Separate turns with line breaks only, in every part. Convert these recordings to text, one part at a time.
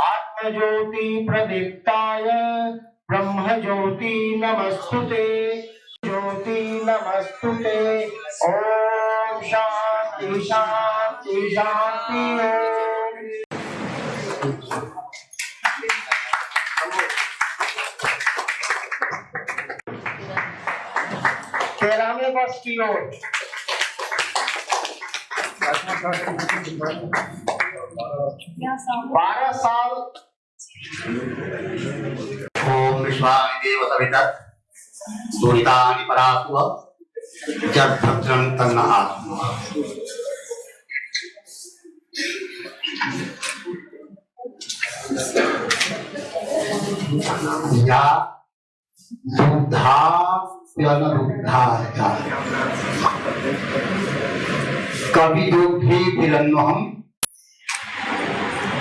आत्मज्योति प्रदीप्ताय ब्रह्म ज्योति नमस्तुते ज्योति नमस्तुते। ओम शांति शांति शांति। तेरहवें वर्ष की ओर 12 साल।
ओम विश्वानि देव सविता दुरितानि परासुः जद्भद्रं तन्न आत्मा। या दुग्धा प्यन दुग्धा कवि दुग्धे विरन्वहं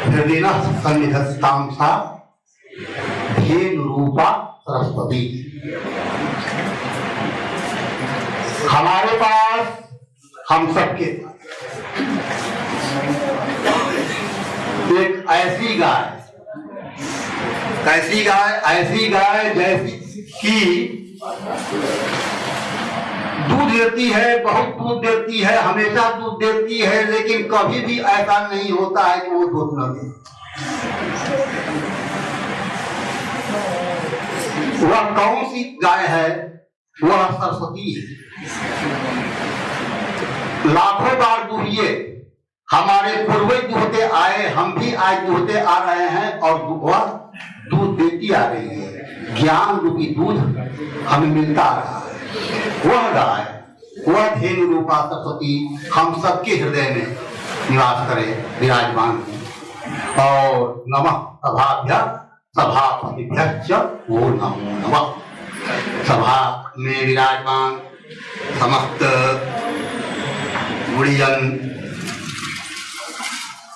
हृदयः सन्निधत्तां सा धेनुरूपा सरस्वती। हमारे पास हम सबके एक ऐसी गाय जैसी कि दूध देती है, बहुत दूध देती है, हमेशा दूध देती है, लेकिन कभी भी ऐसा नहीं होता है कि वो दूध न दे। वह कौन सी गाय है? वह सरस्वती है। लाखों बार दुहिए, हमारे पूर्वज दुहते आए, हम भी आज दुहते आ रहे हैं और वह दूध देती आ रही है। ज्ञान रूपी दूध हमें मिलता आ रहा है। वह गाय, वह धेनु रूपा सरस्वती हम सबके हृदय में निवास करे, विराजमान है। और नमः सभाभ्य सभापतिभ्यश्च वो नमो नमः। सभा में विराजमान समस्त गुणीजन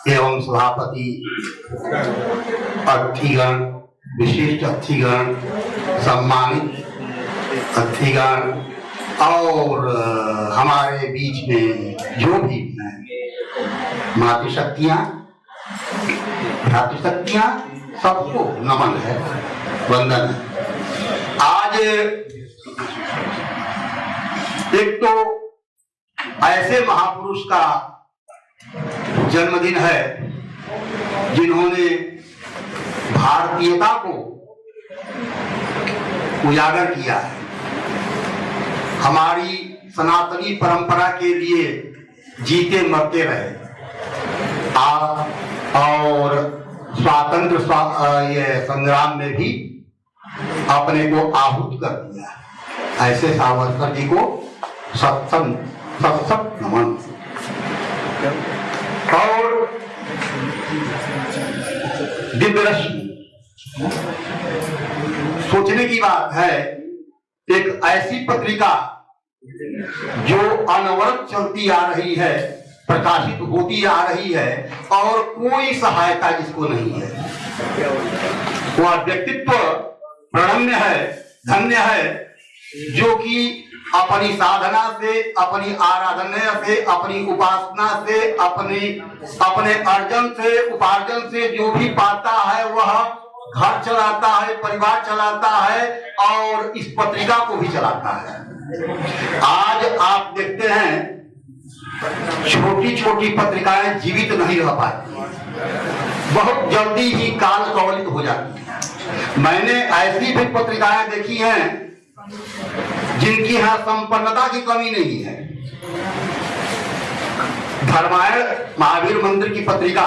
एवं सभापति, अतिथिगण, विशिष्ट अतिथिगण, सम्मानित अतिथिगण और हमारे बीच में जो भी हैं, मातृशक्तियाँ, भ्रातृशक्तियाँ, सबको नमन है, वंदन है। आज एक तो ऐसे महापुरुष का जन्मदिन है जिन्होंने भारतीयता को उजागर किया है, हमारी सनातनी परंपरा के लिए जीते मरते रहे और स्वातंत्र ये संग्राम में भी अपने को आहूत कर दिया। ऐसे सावरकर जी को सत नमन। और दिव्य रश्मि, सोचने की बात है, एक ऐसी पत्रिका जो अनवरत चलती आ रही है, प्रकाशित होती आ रही है और कोई सहायता जिसको नहीं है, वह व्यक्तित्व प्रणम्य है, धन्य है, जो कि अपनी साधना से, अपनी आराधना से, अपनी उपासना से, अपने अर्जन से, उपार्जन से जो भी पाता है वह घर चलाता है, परिवार चलाता है और इस पत्रिका को भी चलाता है। आज आप देखते हैं छोटी छोटी पत्रिकाएं जीवित नहीं रह पाती, बहुत जल्दी ही काल कवलित हो जाती है। मैंने ऐसी भी पत्रिकाएं देखी हैं जिनकी यहाँ संपन्नता की कमी नहीं है। धर्मायण महावीर मंदिर की पत्रिका,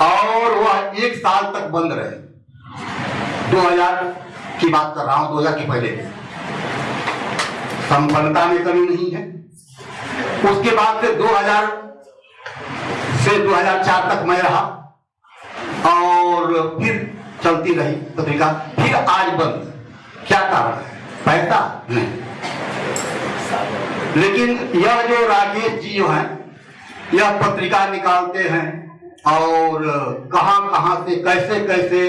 और वह 1 साल तक बंद रहे। 2000 की बात कर रहा हूं, 2000 के पहले। संपन्नता में कमी नहीं है। उसके बाद से 2000 से 2004 तक मैं रहा और फिर चलती रही पत्रिका, फिर आज बंद। क्या कारण है? पैसा नहीं। लेकिन यह जो राकेश जी जो हैं, यह पत्रिका निकालते हैं और कहां से कैसे कैसे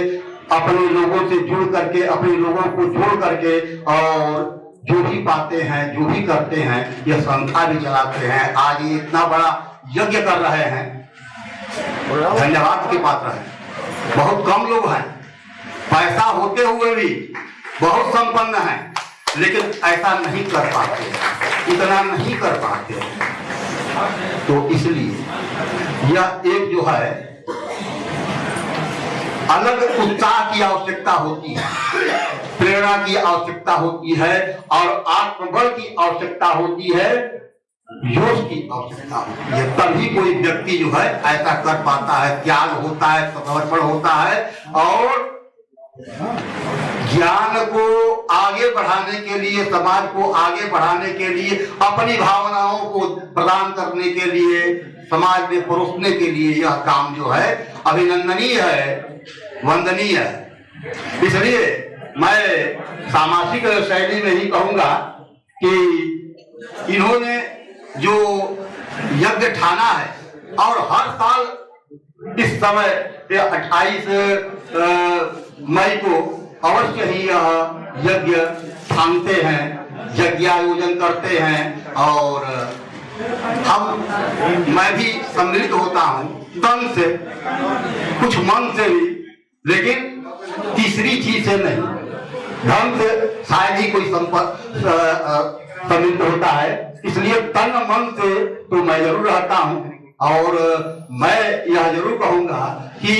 अपने लोगों से जुड़ करके, अपने लोगों को जोड़ करके और जो भी पाते हैं, जो भी करते हैं, यह संस्था भी चलाते हैं। आज ये इतना बड़ा यज्ञ कर रहे हैं, धन्यवाद के पात्र है। बहुत कम लोग हैं, पैसा होते हुए भी बहुत संपन्न हैं, लेकिन ऐसा नहीं कर पाते, इतना नहीं कर पाते। तो इसलिए यह एक जो है अलग उत्साह की आवश्यकता होती है, प्रेरणा की आवश्यकता होती है, और आत्मबल की आवश्यकता होती है, जोश की आवश्यकता होती है। तभी कोई व्यक्ति जो है ऐसा कर पाता है, त्याग होता है, समर्पण होता है, और ज्ञान को आगे बढ़ाने के लिए, समाज को आगे बढ़ाने के लिए, अपनी भावनाओं को प्रदान करने के लिए, समाज में परोसने के लिए यह काम जो है अभिनंदनीय है, वंदनीय है। इसलिए मैं सामाजिक शैली में ही कहूंगा कि इन्होंने जो यज्ञ ठाना है, और हर साल इस समय 28 मई को अवश्य ही यह यज्ञ ठानते हैं, यज्ञायोजन करते हैं, और मैं भी सम्मिलित होता हूँ तन से, कुछ मन से भी, लेकिन तीसरी चीज से नहीं, धन से शायद ही कोई सम्मिलित होता है। इसलिए तन मन से तो मैं जरूर रहता हूँ, और मैं यह जरूर कहूंगा कि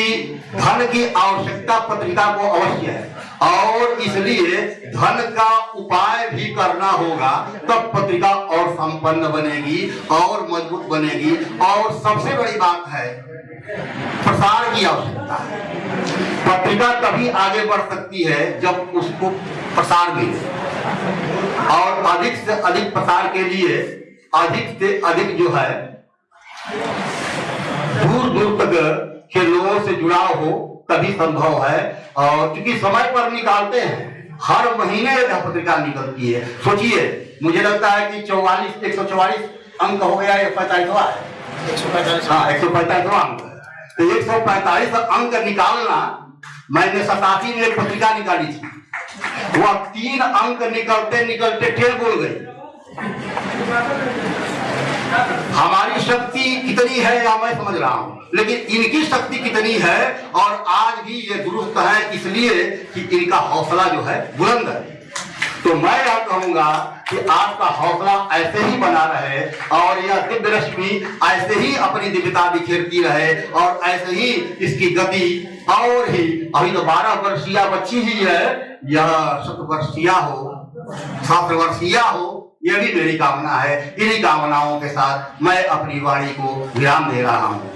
धन की आवश्यकता पत्रिका को अवश्य है, और इसलिए धन का उपाय भी करना होगा, तब पत्रिका और संपन्न बनेगी और मजबूत बनेगी। और सबसे बड़ी बात है प्रसार की आवश्यकता है। पत्रिका तभी आगे बढ़ सकती है जब उसको प्रसार मिले, और अधिक से अधिक प्रसार के लिए अधिक से अधिक जो है दूर दूर तक के लोगों से जुड़ाव हो, तभी संभव है। और क्योंकि समय पर निकालते हैं, हर महीने यह पत्रिका निकलती है। सोचिए, मुझे लगता है कि 144 अंक हो गया, 145वां है, 145वां अंक। तो 145 अंक निकालना, मैंने 87 में एक पत्रिका निकाली थी, वह 3 अंक निकलते निकलते टेढ़ बोल गई। हमारी शक्ति कितनी है या मैं समझ रहा हूं, लेकिन इनकी शक्ति कितनी है, और आज भी ये दुरुस्त है, इसलिए कि इनका हौसला जो है बुलंद है। तो मैं यह कहूंगा कि आपका हौसला ऐसे ही बना रहे, और यह दिव्य रश्मि ऐसे ही अपनी दिव्यता बिखेरती रहे, और ऐसे ही इसकी गति और ही, अभी तो 12 वर्षीय बच्ची ही है, यह 7 वर्षीय हो, 7 वर्षीय हो, यह भी मेरी कामना है। इन्हीं कामनाओं के साथ मैं अपनी वाणी को विराम दे रहा हूँ।